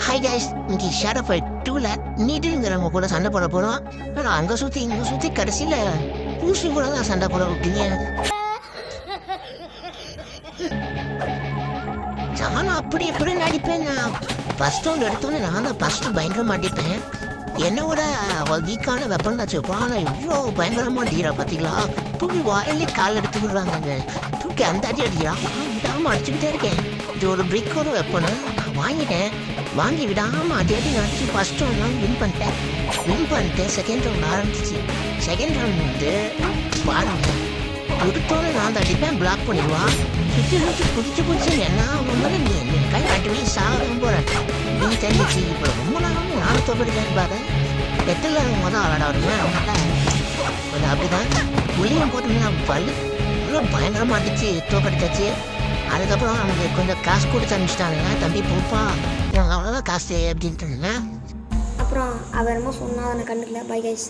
Hi guys, இன்னைக்கு shadow fight 2ல நீட்டுங்கிறவங்க கூட சண்டை போட போகிறோம். ஆனால் அங்கே சுற்றி இங்கே சுற்றி கடைசியில் பூசி கூட தான் சண்டை போட விட்டீங்க. நானும் அப்படி எப்படி நடிப்பேன். நான் ஃபஸ்ட் ரவுண்ட் எடுத்தோன்னே நான் தான் ஃபஸ்ட்டு பயங்கரமாக அடிப்பேன். என்னோட வீக்கான வெப்பன் தான் வச்சுருப்போம். ஆனால் இவ்வளோ பயங்கரமாக அடிக்கிறா பார்த்தீங்களா? தூக்கி வாயிலே கால் எடுத்து விடுறாங்க. தூக்கி அந்த அடி அடிக்கிறான். விடாமல் அடிச்சுக்கிட்டே இருக்கேன். இது ஒரு பிரிக்கோட வெப்பனு நான் வாங்கிட்டேன். வாங்கி விடாமல் அடி அடி அடிச்சு ஃபஸ்ட் ரவுண்ட் வின் பண்ணிட்டேன். செகண்ட் ரவுண்ட் ஆரம்பிச்சிச்சு. செகண்ட் ரவுண்ட் வந்து பாருங்க, கொடுத்தோன்னு நான் தான் அடிப்பேன். பிளாக் பண்ணிடுவான். சுற்றி குதிச்சு என்ன அவன் நீ கை காட்டுவே சாகம் போகிறேன். நீ தெரிஞ்சிச்சு இப்போ ரொம்ப நாளும் நானும் தோப்பிடுறேன் பாரு. எட்டில் தான் விளாட வருவேன். அதனால கொஞ்சம் அப்படிதான் புளியம் போட்டுமே பல்லு பயங்கரமாக அடிச்சு தோக்கடிச்சாச்சு. அதுக்கப்புறம் அவனுக்கு கொஞ்சம் காசு கொடுத்து அனுப்பிச்சிட்டானுங்க. தம்பி போப்பா, அவ்வளோதான் காசு அப்படின்ட்டு. அப்புறம் அவர் என்னமோ சொன்னா அதை கண்டுக்கல. Bye guys.